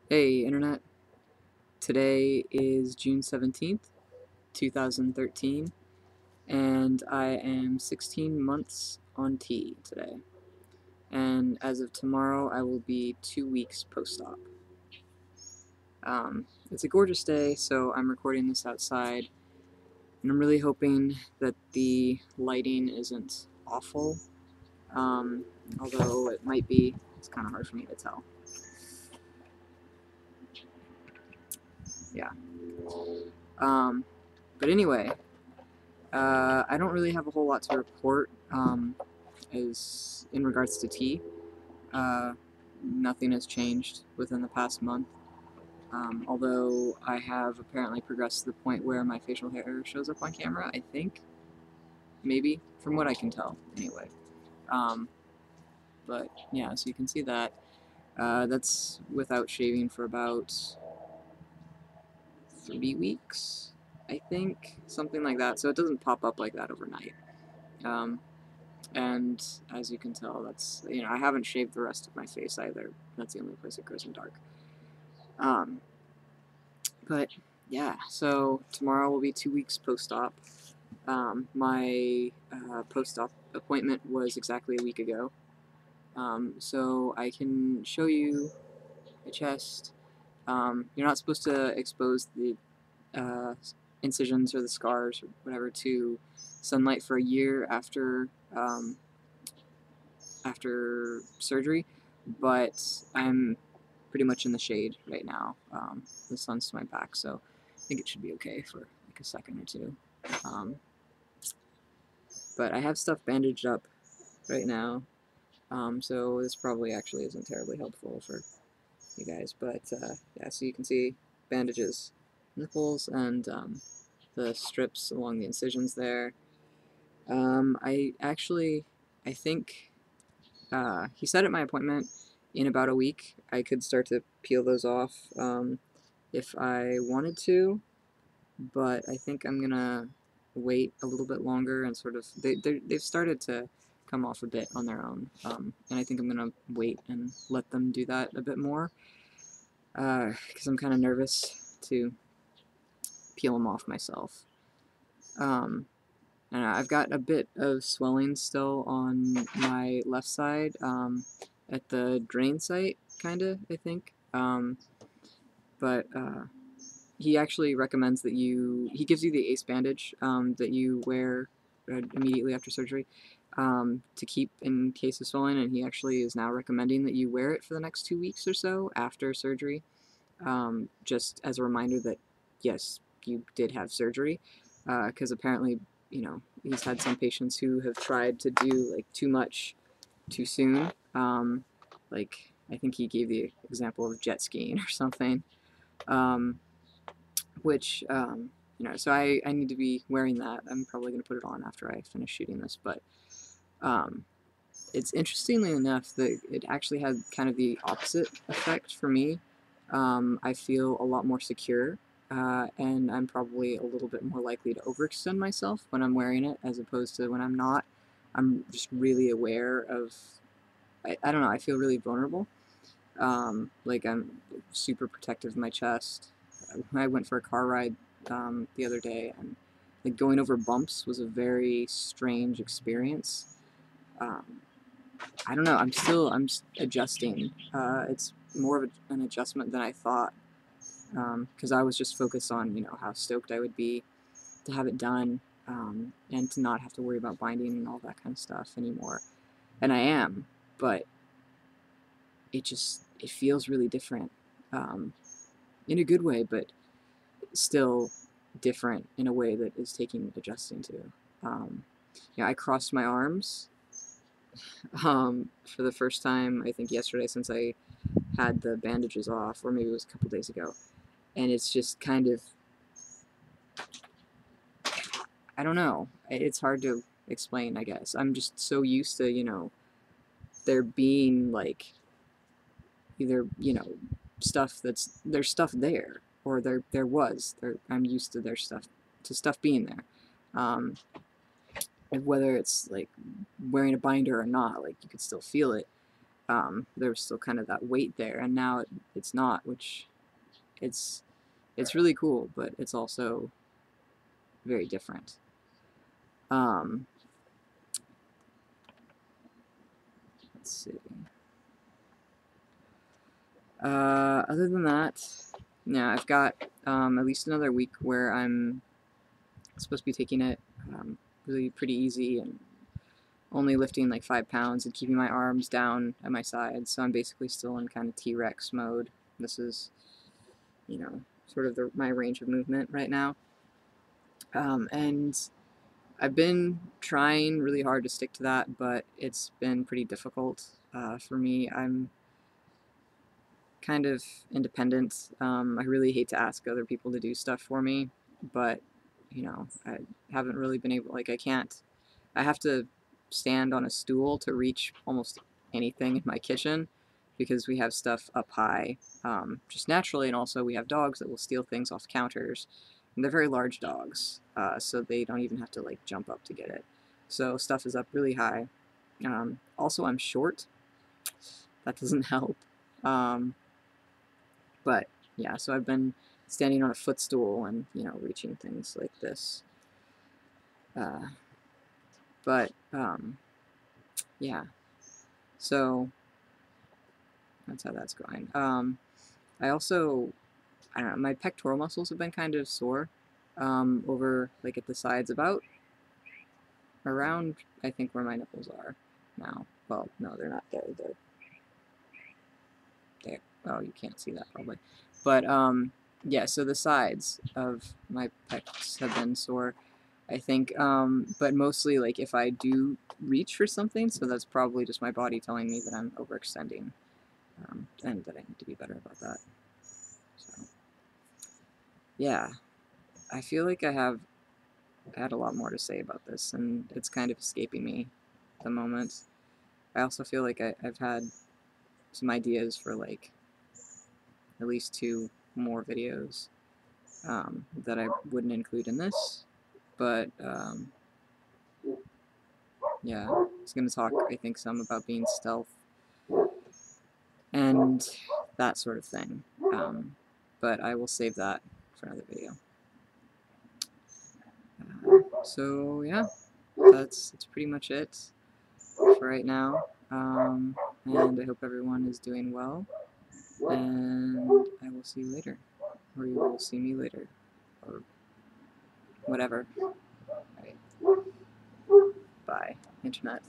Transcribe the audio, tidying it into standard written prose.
Hey, Internet. Today is June 17th, 2013, and I am 16 months on T today. And as of tomorrow, I will be 2 weeks post-op. It's a gorgeous day, so I'm recording this outside, and I'm really hoping that the lighting isn't awful, um, although it might be. It's kind of hard for me to tell. Yeah. But anyway, I don't really have a whole lot to report as in regards to T. Uh, Nothing has changed within the past month, although I have apparently progressed to the point where my facial hair shows up on camera, I think. Maybe, from what I can tell, anyway. Um, but yeah, so you can see that. That's without shaving for about 3 weeks, I think, something like that. So it doesn't pop up like that overnight. Um, and as you can tell, that's, I haven't shaved the rest of my face either. That's the only place it goes in dark. Um, but yeah, so tomorrow will be 2 weeks post-op. My post-op appointment was exactly a week ago. So I can show you my chest. You're not supposed to expose the uh, incisions or the scars or whatever to sunlight for a year after surgery, but I'm pretty much in the shade right now. The sun's to my back, so I think it should be okay for like a second or two. Um, but I have stuff bandaged up right now, so this probably actually isn't terribly helpful for you guys. But yeah, so you can see bandages, nipples, and the strips along the incisions there. I think he said at my appointment in about a week I could start to peel those off if I wanted to, but I think I'm gonna wait a little bit longer and sort of they've started to come off a bit on their own, and I think I'm gonna wait and let them do that a bit more because I'm kind of nervous to peel them off myself. Um, and I've got a bit of swelling still on my left side at the drain site, kind of, I think. But he actually recommends that he gives you the ACE bandage that you wear immediately after surgery to keep in case of swelling, and he actually is now recommending that you wear it for the next 2 weeks or so after surgery, just as a reminder that, yes, you did have surgery, because apparently, he's had some patients who have tried to do like too much too soon. Like I think he gave the example of jet skiing or something, um, which so I need to be wearing that. I'm probably going to put it on after I finish shooting this, but um, it's interestingly enough that it actually had kind of the opposite effect for me. I feel a lot more secure, and I'm probably a little bit more likely to overextend myself when I'm wearing it as opposed to when I'm not. I'm just really aware of, I don't know, I feel really vulnerable. Like I'm super protective of my chest. I went for a car ride the other day, and like going over bumps was a very strange experience. Um, I don't know. I'm just adjusting. It's more of an adjustment than I thought, because I was just focused on how stoked I would be to have it done, and to not have to worry about binding and all that kind of stuff anymore. And I am, but it feels really different, um, in a good way, but still different in a way that is taking adjusting to. Um, I crossed my arms for the first time I think yesterday since I had the bandages off, or maybe it was a couple days ago, and it's just kind of, I don't know. It's hard to explain, I guess. I'm just so used to there being like either stuff there's stuff there, or I'm used to their stuff to stuff being there. Um, and whether it's like wearing a binder or not, like you could still feel it. there was still kind of that weight there, and now it's not, which it's really cool, but it's also very different. Let's see. Other than that, yeah, I've got at least another week where I'm supposed to be taking it really pretty easy and only lifting like 5 pounds and keeping my arms down at my sides. So I'm basically still in kind of T-Rex mode. This is, you know, sort of my range of movement right now. And I've been trying really hard to stick to that, but it's been pretty difficult for me. I'm kind of independent. I really hate to ask other people to do stuff for me, but, you know, I haven't really been able, like, I have to stand on a stool to reach almost anything in my kitchen because we have stuff up high just naturally, and also we have dogs that will steal things off counters. And they're very large dogs, so they don't even have to like jump up to get it. So stuff is up really high. Also, I'm short. That doesn't help. But yeah, so I've been standing on a footstool and, you know, reaching things like this. But yeah, so that's how that's going. I also, I don't know, my pectoral muscles have been kind of sore over like at the sides, about around I think where my nipples are now. Well, no, they're not there. They're there. Oh, you can't see that probably. But yeah, so the sides of my pecs have been sore, I think. But mostly like if I do reach for something, so that's probably just my body telling me that I'm overextending, and that I need to be better about that. So yeah, I feel like I had a lot more to say about this, and it's kind of escaping me at the moment. I also feel like I've had some ideas for like at least 2 more videos that I wouldn't include in this, but yeah, I was going to talk, I think, some about being stealth and that sort of thing, but I will save that for another video. So yeah, that's pretty much it for right now, and I hope everyone is doing well, and I will see you later, or you will see me later, or whatever. Right. Bye, Internet.